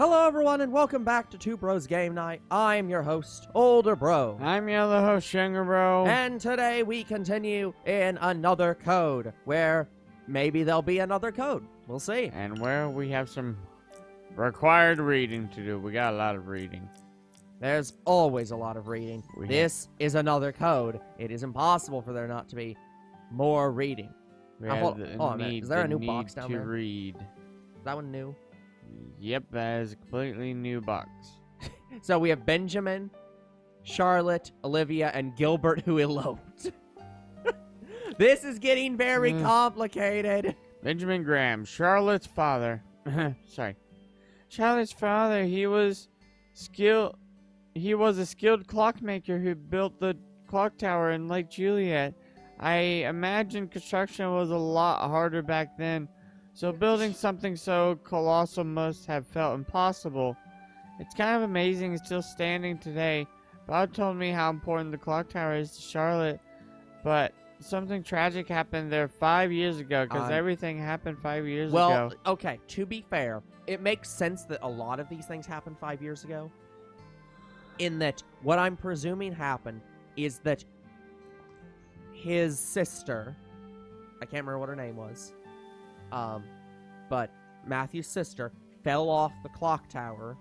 Hello everyone and welcome back to Two Bros Game Night. I'm your host, Older Bro. I'm your other host, Younger Bro. And today we continue in another code, where maybe there'll be another code. We'll see. And where we have some required reading to do. We got a lot of reading. There's always a lot of reading. This is another code. It is impossible for there not to be more reading. We hold have on a minute. Is there a new box down to there? read. Is that one new? Yep, that is a completely new box. So we have Benjamin, Charlotte, Olivia, and Gilbert who eloped. This is getting very complicated. Benjamin Graham, Charlotte's father. Sorry. Charlotte's father, he was a skilled clockmaker who built the clock tower in Lake Juliet. I imagine construction was a lot harder back then, so building something so colossal must have felt impossible. It's kind of amazing it's still standing today. Bob told me how important the clock tower is to Charlotte, but something tragic happened there 5 years ago, because everything happened 5 years ago. Well, okay, to be fair, it makes sense that a lot of these things happened 5 years ago. In that, what I'm presuming happened is that his sister, I can't remember what her name was, but Matthew's sister fell off the clock tower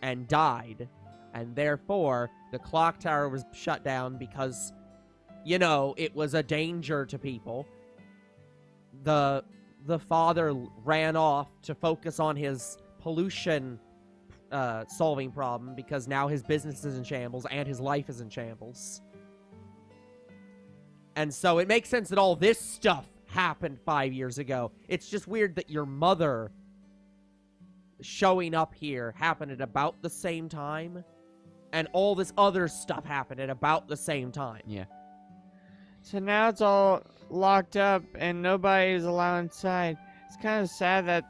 and died, and therefore the clock tower was shut down because, you know, it was a danger to people. The father ran off to focus on his pollution solving problem because now his business is in shambles and his life is in shambles. And so it makes sense that all this stuff happened 5 years ago. It's just weird that your mother showing up here happened at about the same time, and all this other stuff happened at about the same time. Yeah. So now it's all locked up and nobody is allowed inside. It's kind of sad that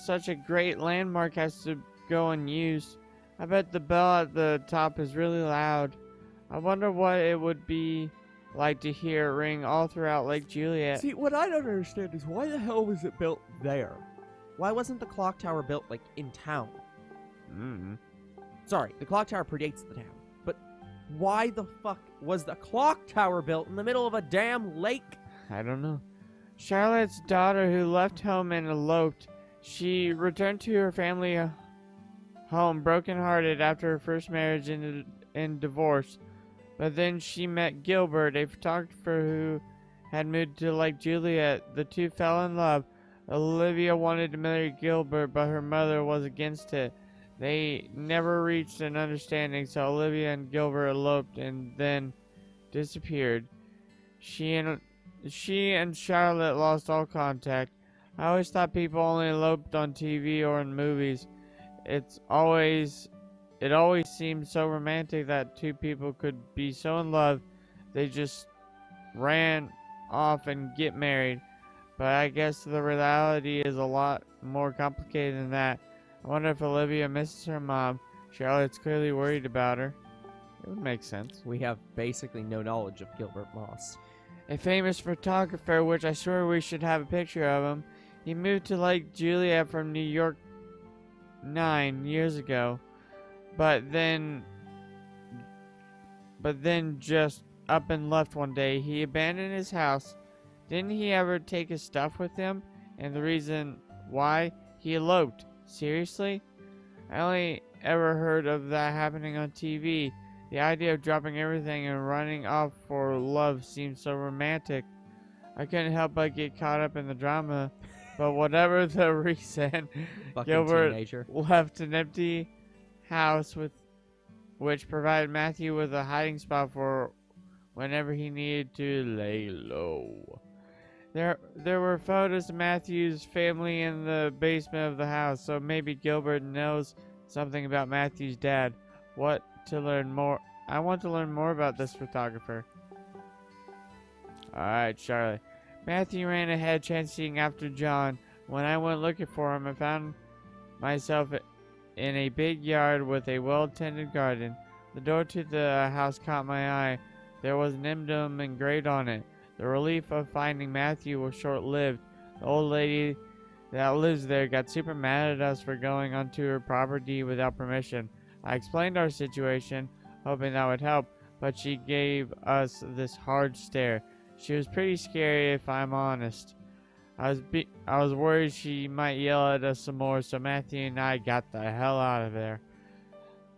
such a great landmark has to go unused. I bet the bell at the top is really loud. I wonder what it would be like to hear it ring all throughout Lake Juliet. See, what I don't understand is why the hell was it built there? Why wasn't the clock tower built, like, in town? Sorry, the clock tower predates the town. But why the fuck was the clock tower built in the middle of a damn lake? I don't know. Charlotte's daughter, who left home and eloped, she returned to her family home brokenhearted after her first marriage and divorce. But then she met Gilbert, a photographer who had moved to Lake Juliet. The two fell in love. Olivia wanted to marry Gilbert, but her mother was against it. They never reached an understanding, so Olivia and Gilbert eloped and then disappeared. She and Charlotte lost all contact. I always thought people only eloped on TV or in movies. It always seemed so romantic that two people could be so in love they just ran off and get married. But I guess the reality is a lot more complicated than that. I wonder if Olivia misses her mom. Charlotte's clearly worried about her. It would make sense. We have basically no knowledge of Gilbert Moss. A famous photographer, which I swear we should have a picture of him. He moved to Lake Juliet from New York 9 years ago. But then just up and left one day. He abandoned his house. Didn't he ever take his stuff with him? And the reason why? He eloped. Seriously? I only ever heard of that happening on TV. The idea of dropping everything and running off for love seemed so romantic. I couldn't help but get caught up in the drama. But whatever the reason, Gilbert left an empty house which provided Matthew with a hiding spot for whenever he needed to lay low. There were photos of Matthew's family in the basement of the house, so maybe Gilbert knows something about Matthew's dad. I want to learn more about this photographer. Alright, Charlotte. Matthew ran ahead chasing after John. When I went looking for him, I found myself in a big yard with a well-tended garden. The door to the house caught my eye. There was an emblem engraved on it. The relief of finding Matthew was short-lived. The old lady that lives there got super mad at us for going onto her property without permission. I explained our situation, hoping that would help, but she gave us this hard stare. She was pretty scary, if I'm honest. I was worried she might yell at us some more, so Matthew and I got the hell out of there.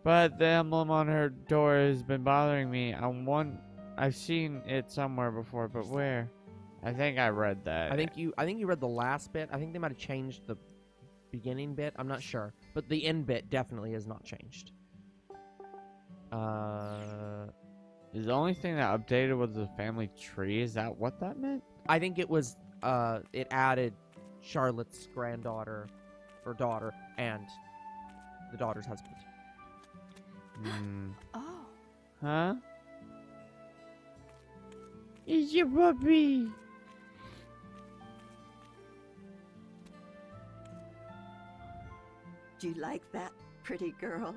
But the emblem on her door has been bothering me. I've seen it somewhere before, but where? I think I read that. I think you read the last bit. I think they might have changed the beginning bit. I'm not sure, but the end bit definitely has not changed. Is the only thing that updated was the family tree? Is that what that meant? I think it was it added Charlotte's granddaughter or daughter and the daughter's husband. Oh. Huh? It's your puppy. Do you like that, pretty girl?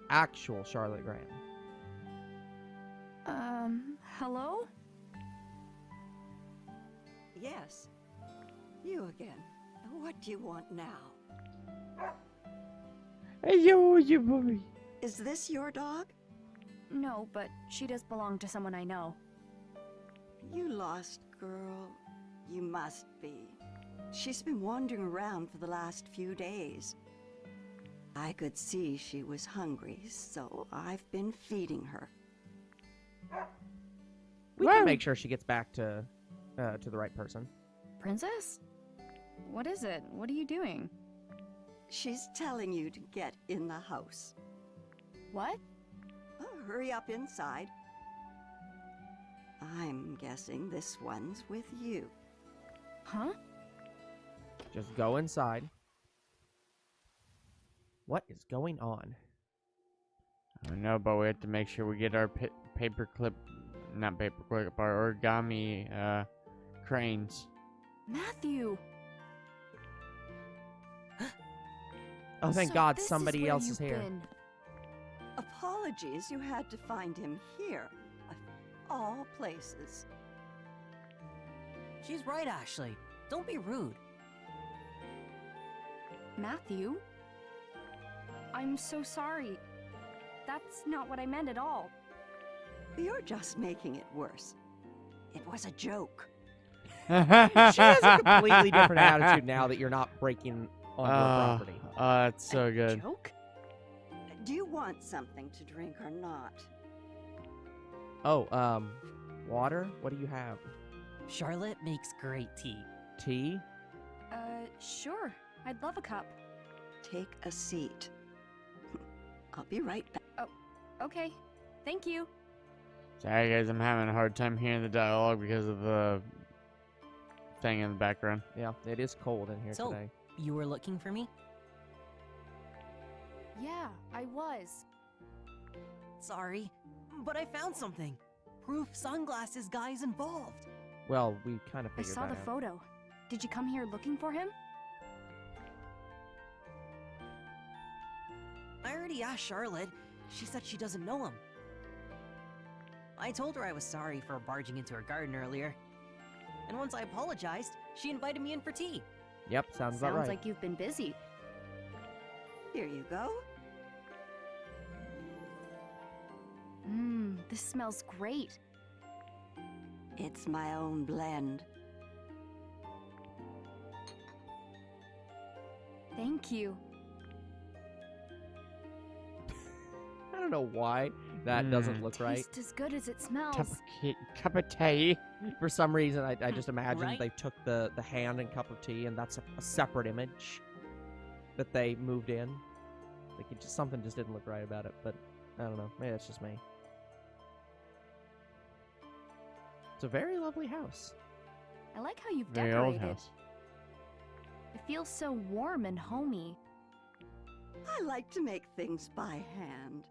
Actual Charlotte Graham. Hello? Yes. You again. What do you want now? Hey, yo, your puppy. Is this your dog? No, but she does belong to someone I know. You lost girl. You must be. She's been wandering around for the last few days. I could see she was hungry, so I've been feeding her. We can make sure she gets back to the right person. Princess? What is it? What are you doing? She's telling you to get in the house. What? Oh, hurry up inside. I'm guessing this one's with you. Huh? Just go inside. What is going on? I don't know, but we have to make sure we get our our origami cranes. Matthew! Oh, thank So God this somebody where else you've is here. been. Apologies, you had to find him here. Of all places. She's right, Ashley. Don't be rude. Matthew? I'm so sorry. That's not what I meant at all. You're just making it worse. It was a joke. She has a completely different attitude now that you're not breaking on her property. That's so A good. joke? Do you want something to drink or not? Oh, water? What do you have? Charlotte makes great tea. Tea? Sure. I'd love a cup. Take a seat. I'll be right back. Okay. Thank you. Sorry, guys, I'm having a hard time hearing the dialogue because of the thing in the background. Yeah, it is cold in here So- today. You were looking for me? Yeah, I was. Sorry, but I found something. Proof sunglasses guy's involved. Well, we kind of I figured saw the that out. photo. Did you come here looking for him? I already asked Charlotte. She said she doesn't know him. I told her I was sorry for barging into her garden earlier. And once I apologized, she invited me in for tea. Yep, sounds about right. like you've been busy. Here you go. This smells great. It's my own blend. Thank you. I don't know why that doesn't look right. Tastes as good as it smells. Cup of tea. For some reason, I just imagined Right? they took the hand and cup of tea, and that's a separate image that they moved in. Like something just didn't look right about it, but I don't know. Maybe that's just me. It's a very lovely house. I like how you've Very decorated. old house. It feels so warm and homey. I like to make things by hand.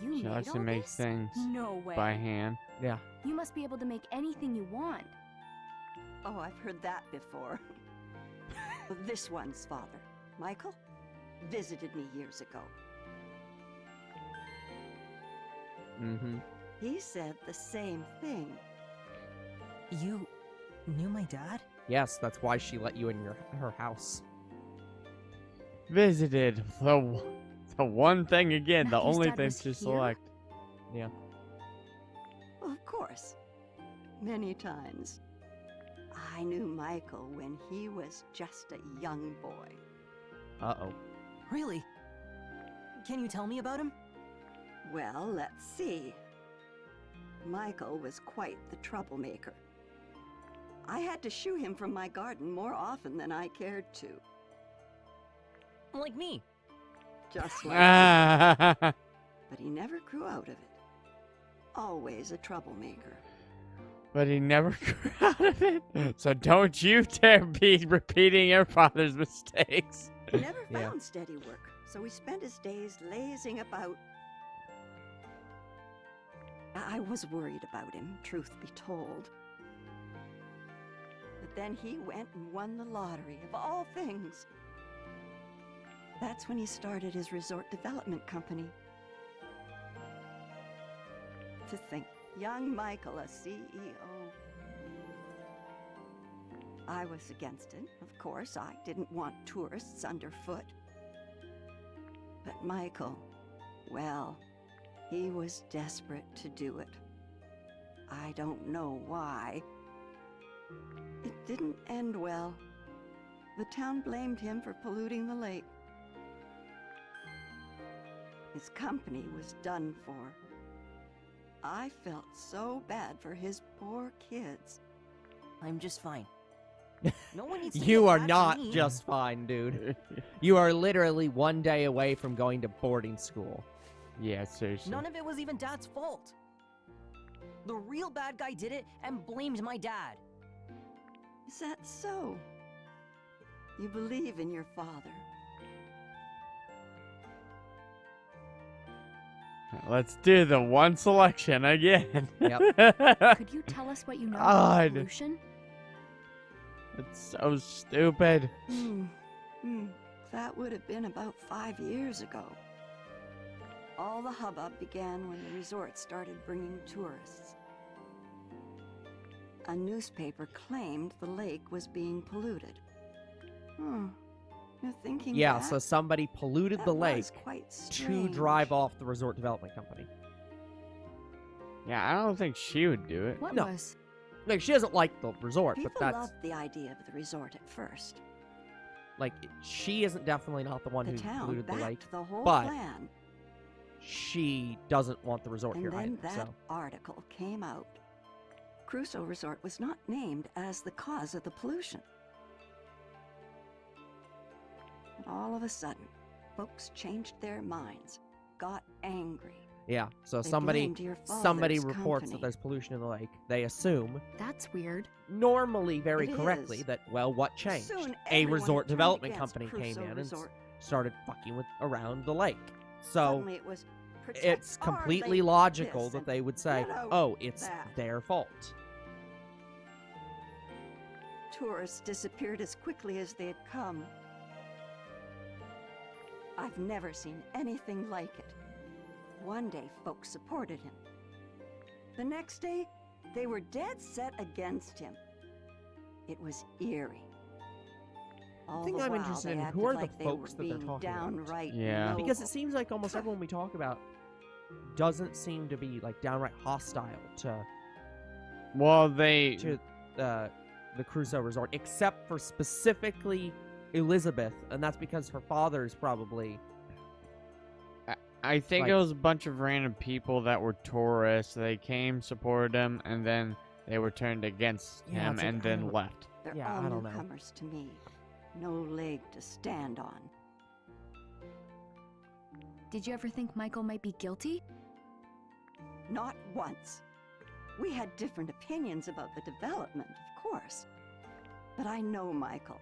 You She made likes to all make this? things No way. by hand. Yeah. You must be able to make anything you want. Oh, I've heard that before. This one's father, Michael, visited me years ago. Mm-hmm. He said the same thing. You knew my dad? Yes, that's why she let you in her house. Visited. The one thing again, the Matthew's only dad thing was to here? select. Yeah. Of course. Many times. I knew Michael when he was just a young boy. Uh-oh. Really? Can you tell me about him? Well, let's see. Michael was quite the troublemaker. I had to shoo him from my garden more often than I cared to. Like me. Just like you. But But he never grew out of it. Always a troublemaker. he never grew out of it. So don't you dare be repeating your father's mistakes. He never Yeah. found steady work, so he spent his days lazing about. I was worried about him, truth be told. But then he went and won the lottery, of all things. That's when he started his resort development company. To think, young Michael, a CEO. I was against it, of course. I didn't want tourists underfoot. But Michael, well, he was desperate to do it. I don't know why. It didn't end well. The town blamed him for polluting the lake. His company was done for. I felt so bad for his poor kids. I'm just fine. No one needs to You feel are bad for not me. just fine, dude. You are literally one day away from going to boarding school. Yeah, seriously. None of it was even Dad's fault. The real bad guy did it and blamed my dad. Is that so? You believe in your father. Let's do the one selection again. Yep. Could you tell us what you know God. about pollution? It's so stupid. That would have been about 5 years ago. All the hubbub began when the resort started bringing tourists. A newspaper claimed the lake was being polluted. You're thinking Yeah, back? so somebody polluted That the was lake quite to strange. drive off the resort development company. Yeah, I don't think she would do it. What No. was? Like, she doesn't like the resort, People but that's loved the idea of the resort at first. like she isn't definitely not the one The who town polluted the lake. backed the whole but plan. She doesn't want the resort And here then either. that So article came out. Crusoe Resort was not named as the cause of the pollution. And all of a sudden, folks changed their minds, got angry. yeah, so They somebody blamed your somebody father's reports that company. there's pollution in the lake. They assume, That's weird. normally very It correctly, is. that well, what changed? Soon A everyone resort turned development against company came Crusoe in and Resort. started fucking with around the lake. So Suddenly it was protect it's our completely lake logical this that and they would say, get out "Oh, it's that." their fault." Tourists disappeared as quickly as they had come. I've never seen anything like it. One day, folks supported him. The next day, they were dead set against him. It was eerie. All thing the I'm while, interested they in, acted who are the like they folks were that they're being talking about? downright Yeah. Because it noble. seems like almost everyone we talk about doesn't seem to be like downright hostile to Well, the Crusoe Resort, except for specifically Elizabeth, and that's because her father is probably I think like- it was a bunch of random people that were tourists. They came, supported him, and then they were turned against Yeah, him it's like, and I then don't- left. They're yeah, all I don't know. newcomers to me. No leg to stand on. Did you ever think Michael might be guilty? Not once. We had different opinions about the development, of course. But I know Michael.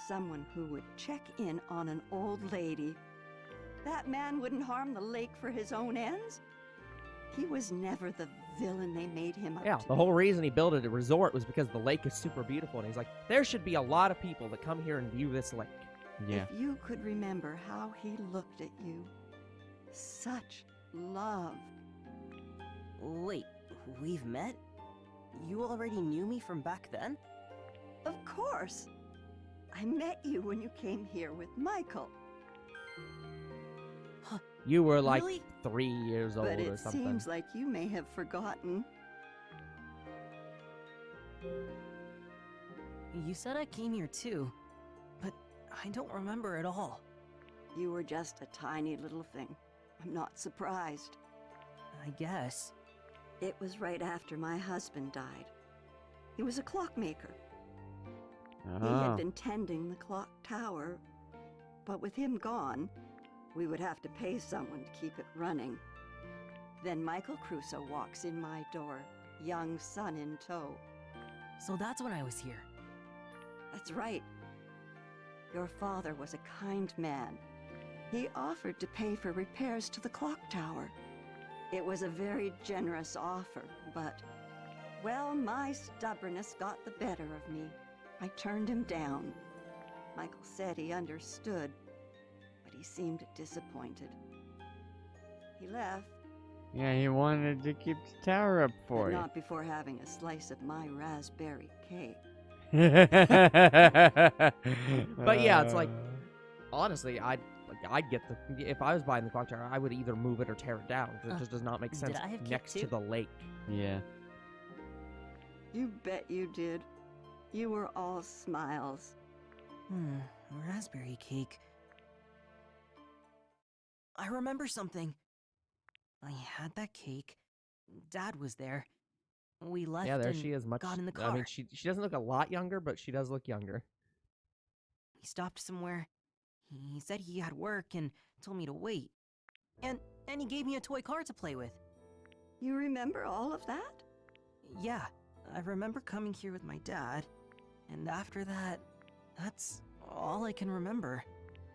Someone who would check in on an old lady. That man wouldn't harm the lake for his own ends. He was never the villain they made him out yeah. to The be. whole reason he built it a resort was because the lake is super beautiful, and he's like, there should be a lot of people that come here and view this lake. Yeah. If you could remember how he looked at you. Such love. Wait, we've met? You already knew me from back then? Of course. I met you when you came here with Michael. You were like Really? 3 years old But or it something. seems like you may have forgotten. You said I came here too, but I don't remember at all. You were just a tiny little thing. I'm not surprised. I guess. It was right after my husband died. He was a clockmaker. He Oh. had been tending the clock tower, but with him gone, we would have to pay someone to keep it running. Then Michael Crusoe walks in my door, young son in tow. So that's when I was here. That's right. Your father was a kind man. He offered to pay for repairs to the clock tower. It was a very generous offer, but, well, my stubbornness got the better of me. I turned him down. Michael said he understood, but he seemed disappointed. He left, Yeah, he wanted to keep the tower up but for you. not before having a slice of my raspberry cake. But yeah, it's like, honestly, I'd get the if I was buying the clock tower, I would either move it or tear it down. 'Cause it just does not make Did sense I have cake next to too? the lake. Yeah. You bet you did. You were all smiles. Raspberry cake. I remember something. I had that cake. Dad was there. We left Yeah, there and she is. Much. got in the I mean, car. she doesn't look a lot younger, but she does look younger. We stopped somewhere. He said he had work and told me to wait. And he gave me a toy car to play with. You remember all of that? Yeah, I remember coming here with my dad. And after that, that's all I can remember.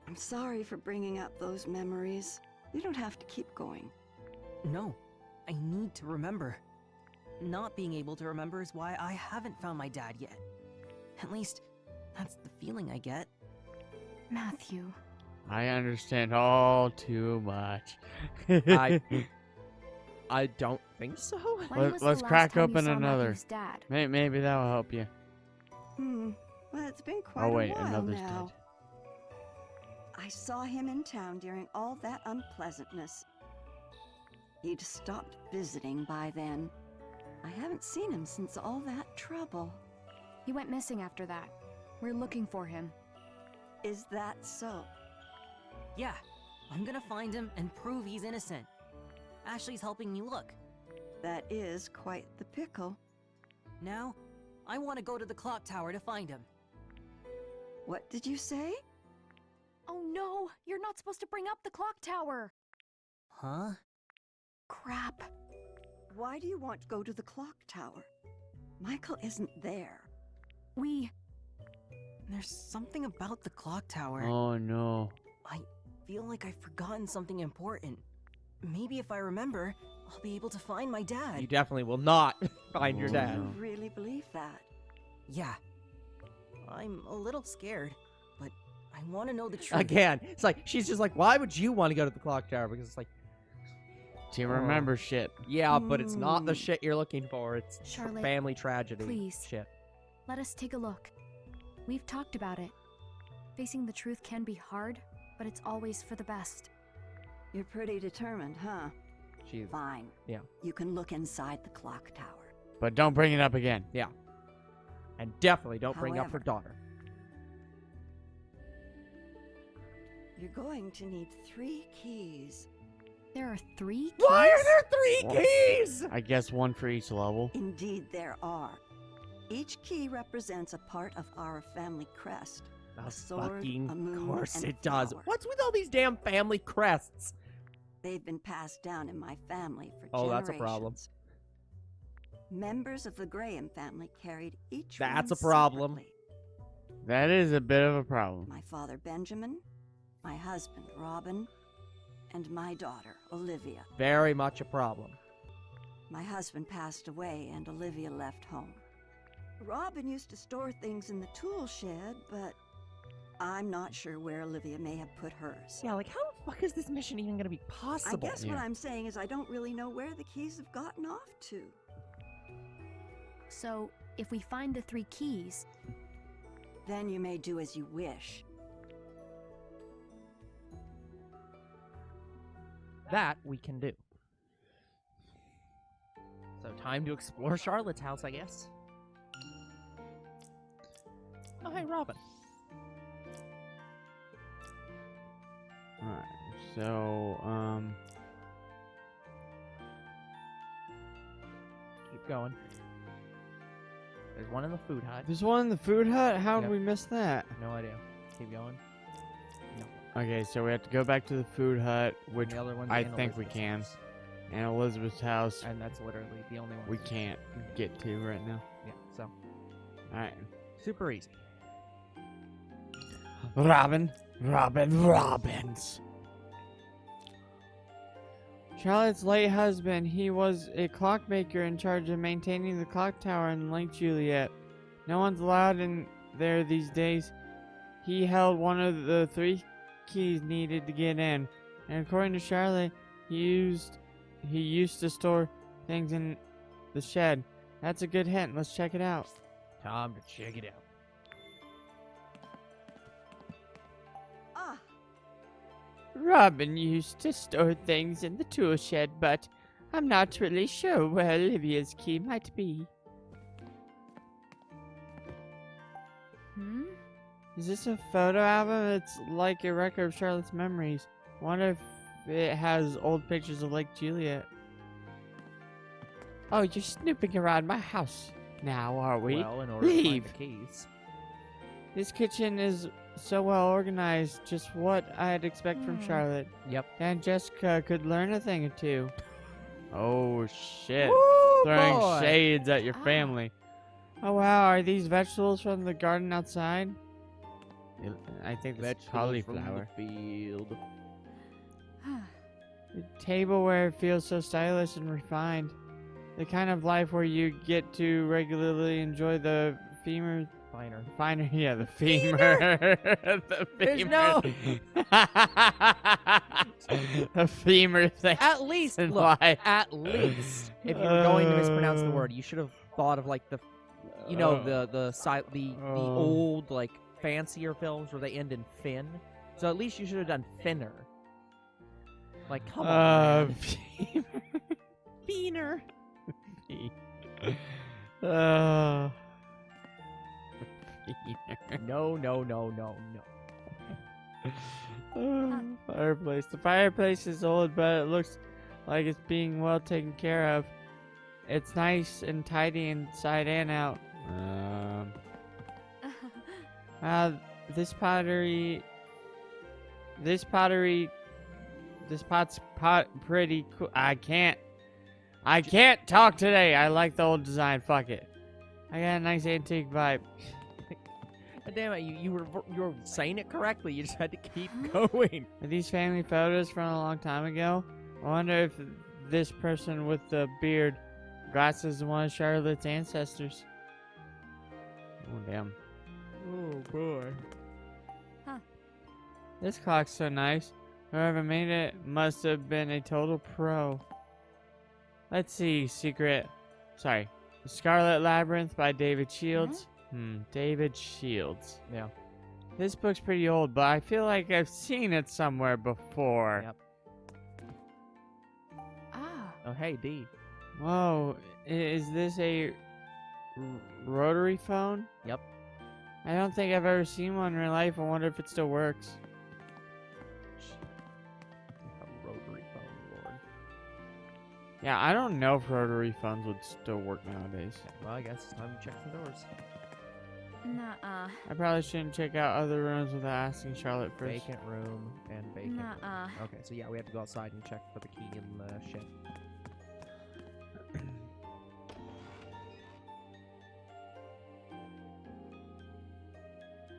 I'm sorry for bringing up those memories. You don't have to keep going. No, I need to remember. Not being able to remember is why I haven't found my dad yet. At least, that's the feeling I get. Matthew. I understand all too much. I don't think so. When was the Let's last crack time you open saw another. Matthew's dad? Maybe that'll help you. Well, it's been quite Oh wait, a while another's now. dead. I saw him in town during all that unpleasantness. He'd stopped visiting by then. I haven't seen him since all that trouble. He went missing after that. We're looking for him. Is that so? Yeah, I'm gonna find him and prove he's innocent. Ashley's helping me look. That is quite the pickle. Now, I want to go to the clock tower to find him. What did you say? Oh no! You're not supposed to bring up the clock tower! Huh? Crap. Why do you want to go to the clock tower? Michael isn't there. There's something about the clock tower. Oh no. I feel like I've forgotten something important. Maybe if I remember, I'll be able to find my dad. You definitely will not find your Oh, dad. no. You really believe that? Yeah. I'm a little scared, but I want to know the truth. Again, it's like she's just like, why would you want to go to the clock tower? Because it's like, She remembers shit. yeah, but it's not the Hmm. shit you're looking for. It's Charlotte, family tragedy. please. Shit. Let us take a look. We've talked about it. Facing the truth can be hard, but it's always for the best. You're pretty determined, huh? She's Fine. Yeah. You can look inside the clock tower. But don't bring it up again. and definitely don't bring up her However- daughter. You're going to need 3 keys. There are 3 keys? Why are there 3 Well- keys? I guess one for each level. Indeed, there are. Each key represents a part of our family crest. Of sword, fucking a moon, course and a it does. flower. What's with all these damn family crests? They've been passed down in my family for Oh, generations. that's a problem. Members of the Graham family carried each That's one a problem. separately. That is a bit of a problem. My father Benjamin, my husband Robin, and my daughter Olivia. Very much a problem. My husband passed away and Olivia left home. Robin used to store things in the tool shed, but I'm not sure where Olivia may have put hers. Yeah, like how fuck is this mission even gonna be possible? I guess what I'm saying is I don't really know where the keys have gotten off to. So, if we find the 3 keys, Then you may do as you wish. That we can do. So time to explore Charlotte's house, I guess. Oh, hey, Robin. Alright, so, Keep going. There's one in the food hut. there's one in the food hut? How did Yep. we miss that? No idea. Keep going. No. Okay, so we have to go back to the food hut, which And the other one's I in think we Elizabeth's can. house. And Elizabeth's house, And that's literally the only one we can't get to right now. Yeah, so Alright. super easy. Robins. Charlotte's late husband, he was a clockmaker in charge of maintaining the clock tower in Lake Juliet. No one's allowed in there these days. He held one of the 3 keys needed to get in, and according to Charlotte, he used to store things in the shed. That's a good hint. Let's check it out. Time to check it out. Ah, Robin used to store things in the tool shed, but I'm not really sure where Olivia's key might be. hmm? Is this a photo album? It's like a record of Charlotte's memories. Wonder if it has old pictures of Lake Juliet. Oh, you're snooping around my house now, are we? Well, in order Leave. to find the keys. This kitchen is so well organized, just what I'd expect from Hmm. Charlotte. Yep. And Jessica could learn a thing or two. Oh, shit. Woo, Throwing boy. shades at your Ah. family. Oh, wow. Are these vegetables from the garden outside? I think that's cauliflower. field. The tableware feels so stylish and refined. The kind of life where you get to regularly enjoy the femur. Finer. Yeah, the femur. The There's femur. no- the femur thing. At least, in look, life. at least, if you were going to mispronounce the word, you should have thought of like the, you know, the old like fancier films where they end in fin. So at least you should have done finner. Like, come on, man. femur. Feener. Oh. No. Fireplace. The fireplace is old, but it looks like it's being well taken care of. It's nice and tidy inside and out. This pot's pretty cool. I can't talk today. I like the old design. Fuck it. I got a nice antique vibe. Damn it, you were saying it correctly. You just had to keep going. Are these family photos from a long time ago? I wonder if this person with the beard, glasses, is one of Charlotte's ancestors. Oh, damn. Oh, boy. This clock's so nice. Whoever made it must have been a total pro. Let's see. The Scarlet Labyrinth by David Shields. David Shields. Yeah. This book's pretty old, but I feel like I've seen it somewhere before. Yep. Ah, Oh, hey, D. Whoa, is this a rotary phone? Yep. I don't think I've ever seen one in real life. I wonder if it still works. A rotary phone, Lord. Yeah, I don't know if rotary phones would still work nowadays. Well, I guess it's time to check some doors. nuh-uh, I probably shouldn't check out other rooms without asking Charlotte first. Vacant room and vacant room. nuh-uh. Okay, so yeah, we have to go outside and check for the key in the shed.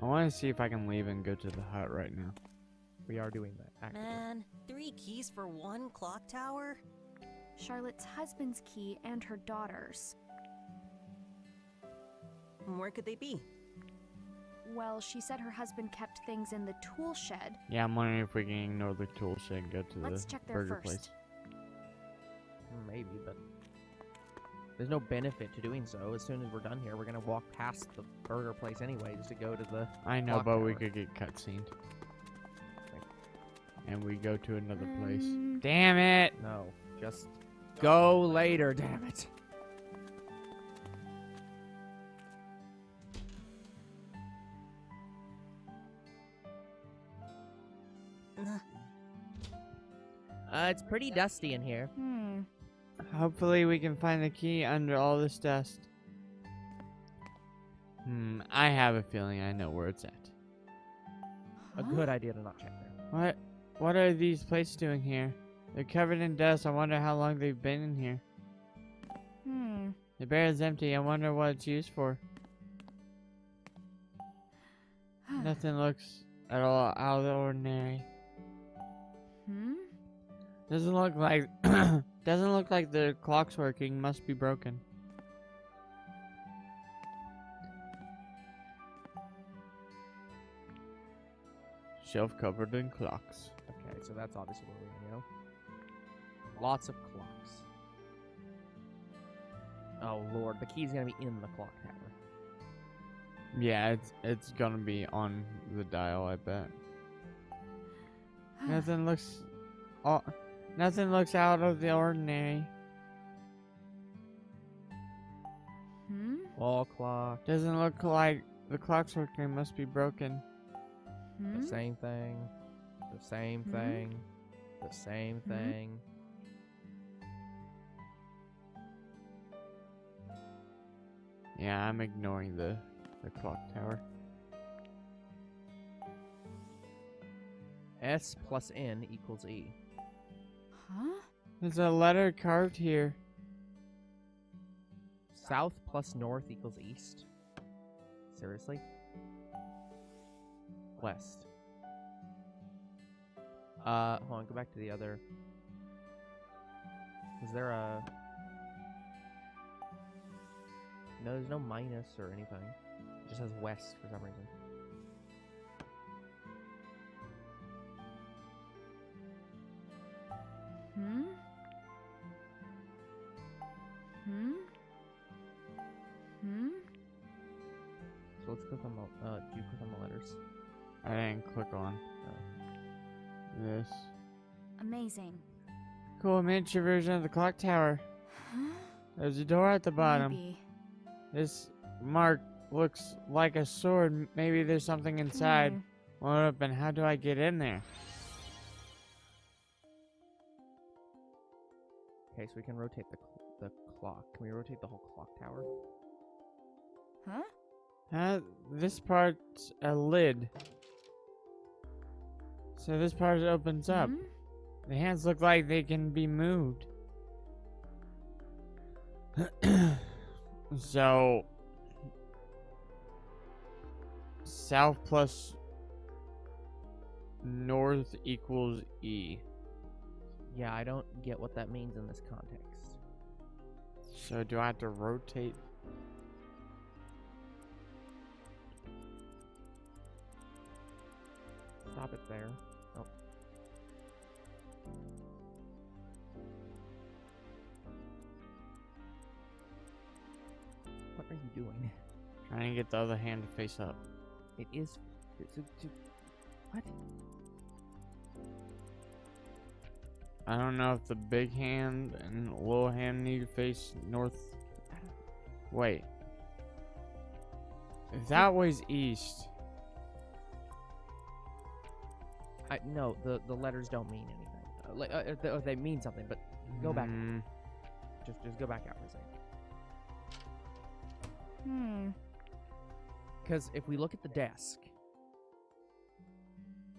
I want to see if I can leave and go to the hut right now. We are doing that, actively. Man, 3 keys for 1 clock tower? Charlotte's husband's key and her daughter's. Where could they be? Well, she said her husband kept things in the tool shed. Yeah, I'm wondering if we can ignore the tool shed and go to Let's the check there burger first. place. Maybe, but there's no benefit to doing so. As soon as we're done here, we're gonna walk past the burger place anyway, just to go to the. I know, clock but we tower. could get cutscened. And we go to another Mm. place. Damn it! No, just go later. Damn it. It's pretty dusty in here. Hopefully we can find the key under all this dust. I have a feeling I know where it's at. A good idea to not check there. What are these plates doing here? They're covered in dust. I wonder how long they've been in here. The barrel is empty. I wonder what it's used for. Nothing looks at all out of the ordinary. Doesn't look like the clock's working. Must be broken. Shelf covered in clocks. Okay, so that's obviously where we're gonna go. Lots of clocks. Oh lord, the key's gonna be in the clock tower. Yeah, it's gonna be on the dial, I bet. Nothing looks out of the ordinary. Wall clock. Doesn't look like the clock's working. Must be broken. The same thing. The same thing. The same thing. Yeah, I'm ignoring the clock tower. S plus N equals E. There's a letter carved here. South plus north equals east. Seriously? West. Hold on, go back to the other. Is there a... No, there's no minus or anything. It just says west for some reason. So let's click on the, do you click on the letters? I didn't click on this. Amazing. Cool miniature version of the clock tower. There's a door at the bottom. Maybe. This mark looks like a sword. Maybe there's something inside. What up, and how do I get in there? Okay, so we can rotate the clock. Can we rotate the whole clock tower? This part's a lid. So this part opens up. The hands look like they can be moved. So south plus north equals E. Yeah, I don't get what that means in this context. So do I have to rotate? Stop it there. Oh. What are you doing? Trying to get the other hand to face up. It is... what? I don't know if the big hand and the little hand need to face north. Wait. If that was east. No, the letters don't mean anything. They mean something, but go back. Just go back out for a second. Because if we look at the desk,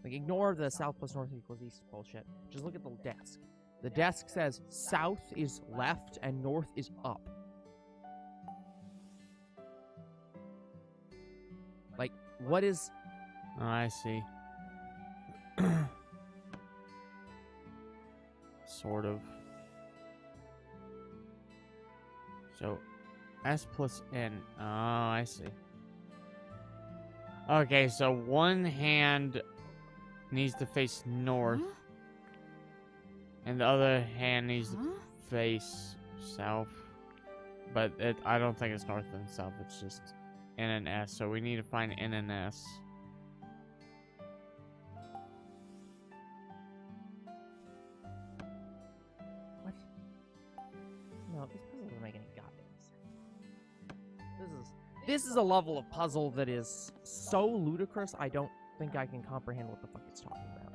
like ignore the south plus north equals east bullshit. Just look at the desk. The desk says south is left and north is up. Like, what is... Oh, I see. Sort of. So, S plus N. Oh, I see. Okay, so one hand needs to face north, Huh? and the other hand needs to Huh? face south. But I don't think it's north and south. It's just N and S. So we need to find N and S. What? No, this puzzle doesn't make any goddamn sense. This is a level of puzzle that is so ludicrous, I don't think I can comprehend what the fuck it's talking about.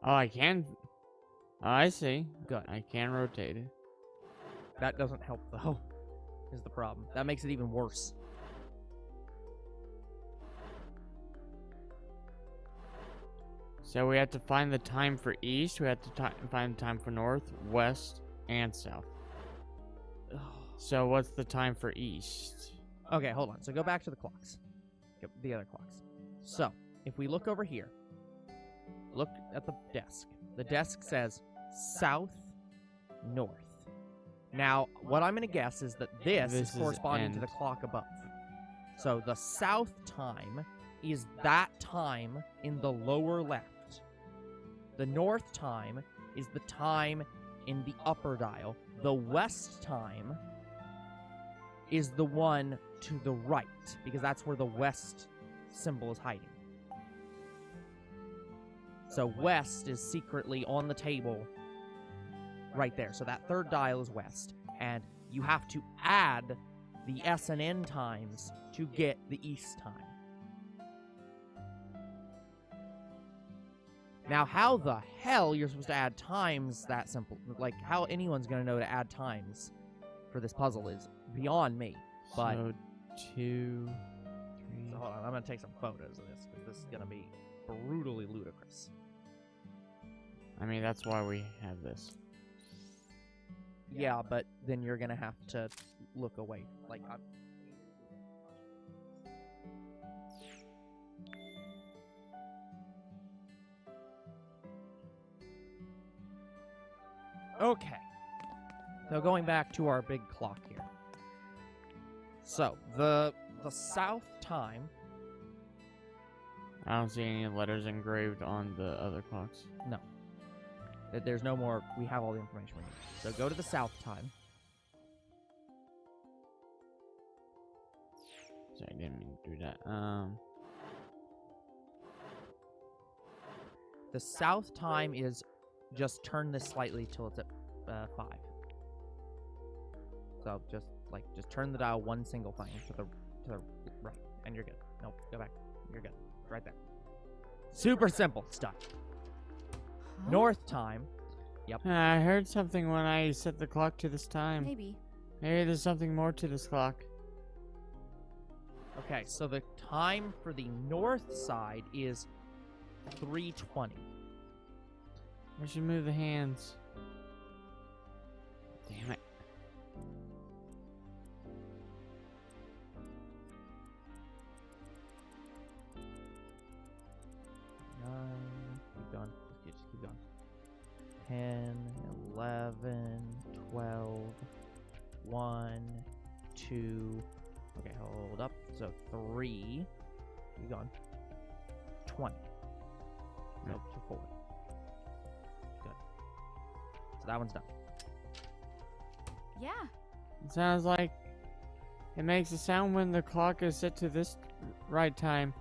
Oh, I can. Oh, I see. Good. I can rotate it. That doesn't help, though, is the problem. That makes it even worse. So we have to find the time for east. We have to find the time for north, west, and south. So what's the time for east? Okay, hold on. So go back to the clocks. The other clocks. So, if we look over here, look at the desk. The desk says south, north. Now, what I'm going to guess is that this This is is corresponding to the end. clock above. So the south time is that time in the lower left. The north time is the time in the upper dial. The west time is the one to the right, because that's where the west symbol is hiding. So west is secretly on the table right there. So that third dial is west, and you have to add the S and N times to get the east time. Now, how the hell you're supposed to add times that simple? Like, how anyone's going to know to add times for this puzzle is beyond me. But So 2, 3. so hold on, I'm going to take some photos of this, because this is going to be brutally ludicrous. I mean, that's why we have this. Yeah, but then you're going to have to look away. Like, okay. So going back to our big clock here. So, the south time, I don't see any letters engraved on the other clocks. no. There's no more, we have all the information we need. So go to the south time. Sorry, I didn't mean to do that. The south time is just turn this slightly till it's at 5. So just turn the dial one single thing to the right, and you're good. Nope, go back. You're good. Right there. Super simple stuff. Huh? North time. I heard something when I set the clock to this time. Maybe. Maybe there's something more to this clock. Okay, so the time for the north side is 3:20. We should move the hands. Damn it. Keep going. Just keep going. 10, 11, 12, 1, 2. Okay, hold up. So 3. Keep going. 20. So to 4. Good. So that one's done. Yeah. It sounds like it makes a sound when the clock is set to this right time.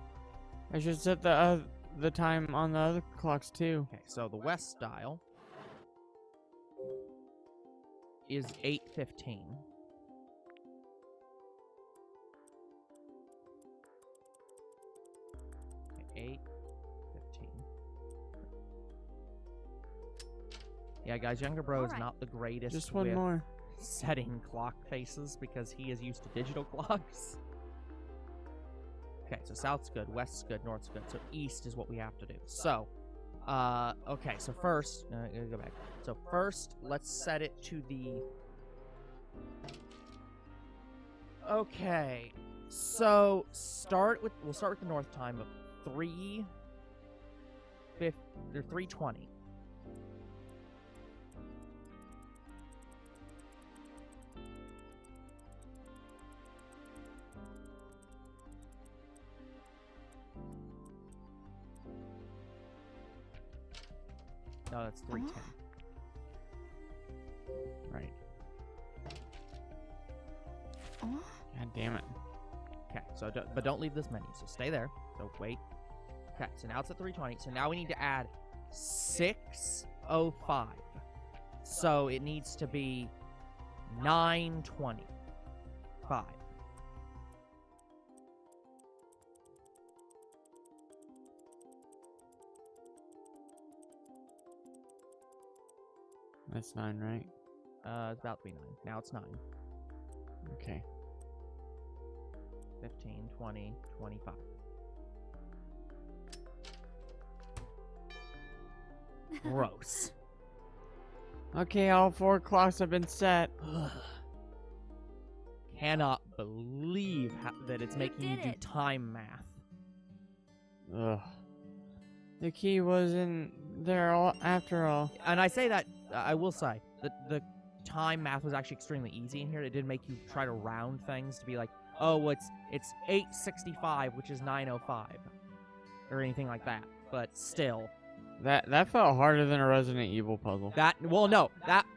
I should set the time on the other clocks too. Okay, so the west dial is 8:15. Okay, 8:15. Yeah, guys, younger bro is Alright. not the greatest Just one with more. setting clock faces because he is used to digital clocks. Okay, so south's good, west's good, north's good. So east is what we have to do. So, okay, so first, go back. So first, let's set it to the... Okay, so we'll start with the north time of 3:20. No, that's 310. Right. Oh, God damn it. Okay, so but don't leave this menu. So stay there. So wait. Okay, so now it's at 320. So now we need to add 605. So it needs to be 925. That's 9, right? It's about to be 9. Now it's 9. Okay. 15, 20, 25. Gross. Okay, all 4 clocks have been set. Cannot believe that it's making you did do it. time math. Ugh. The key wasn't there after all. And I say that, I will say, that the time math was actually extremely easy in here. It didn't make you try to round things to be like, oh, it's 865, which is 905, or anything like that. But still, That felt harder than a Resident Evil puzzle. that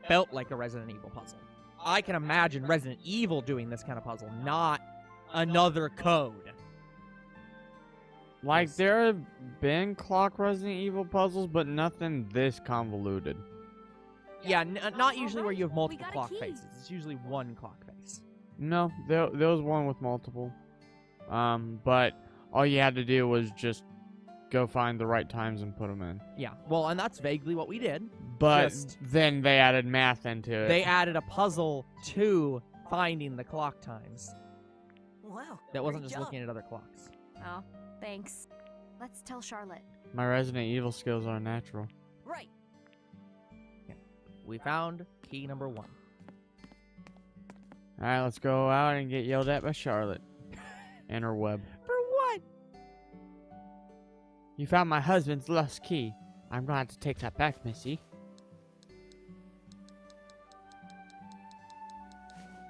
felt like a Resident Evil puzzle. I can imagine Resident Evil doing this kind of puzzle, not another code. Like, Yes. there have been clock Resident Evil puzzles, but nothing this convoluted. Yeah, not usually where you have We multiple got a clock key. faces. It's usually one clock face. No, there was one with multiple. But all you had to do was just go find the right times and put them in. Yeah, well, and that's vaguely what we did. But Just- then they added math into it. They added a puzzle to finding the clock times. Wow. That wasn't great just job. looking at other clocks. oh, thanks. Let's tell Charlotte. My Resident Evil skills are natural. Right. We found key number 1. Alright, let's go out and get yelled at by Charlotte. And her web. For what? You found my husband's lost key. I'm going to have to take that back, Missy.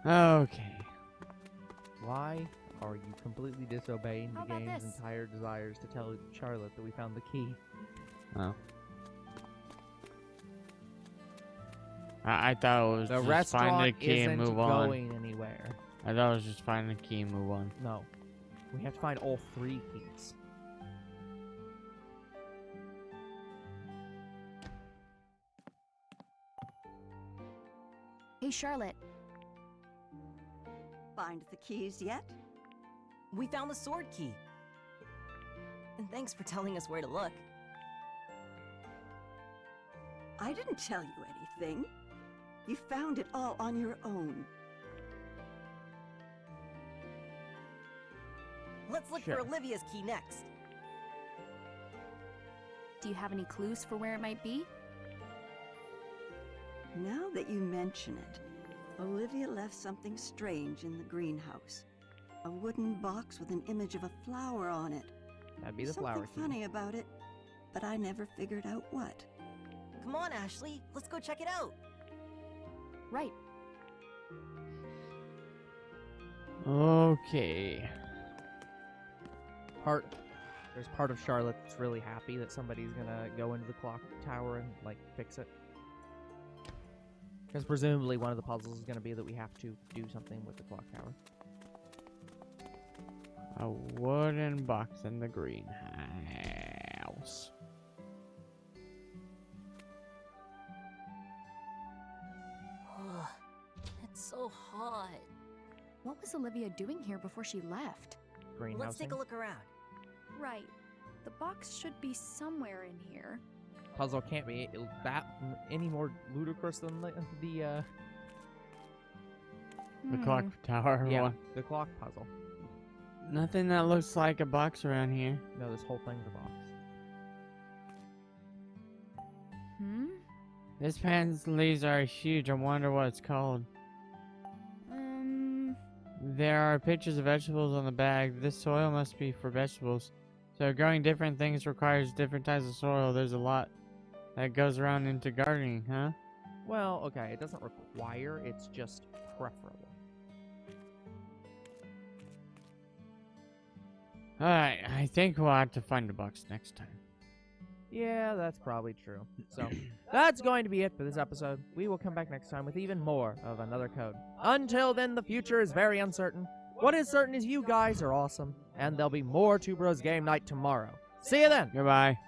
Okay. Why are you completely disobeying How the about game's this? entire desires to tell Charlotte that we found the key? Oh. I thought it was The just find restaurant the key isn't and move on. going anywhere. I thought it was just find the key and move on. No. We have to find all 3 keys. Hey, Charlotte. Find the keys yet? We found the sword key. And thanks for telling us where to look. I didn't tell you anything. You found it all on your own. Let's look Sure. for Olivia's key next. Do you have any clues for where it might be? Now that you mention it, Olivia left something strange in the greenhouse. A wooden box with an image of a flower on it. That'd be the Something flower key. funny about it, but I never figured out what. Come on, Ashley. Let's go check it out. Right. Okay. There's part of Charlotte that's really happy that somebody's gonna go into the clock tower and, like, fix it. Because presumably one of the puzzles is gonna be that we have to do something with the clock tower. A wooden box in the greenhouse. It's so hot. What was Olivia doing here before she left? Greenhouse. Let's take a look around. Right. The box should be somewhere in here. Puzzle can't be any more ludicrous than the The clock tower yeah, one. the clock puzzle. Nothing that looks like a box around here. No, this whole thing's a box. Hmm? This pan's leaves are huge. I wonder what it's called. There are pictures of vegetables on the bag. This soil must be for vegetables. So growing different things requires different types of soil. There's a lot that goes around into gardening, huh? Well, okay, it doesn't require, it's just preferable. Alright, I think we'll have to find a box next time. Yeah, that's probably true. So, that's going to be it for this episode. We will come back next time with even more of another code. Until then, the future is very uncertain. What is certain is you guys are awesome, and there'll be more Two Bros Game Night tomorrow. See you then! Goodbye.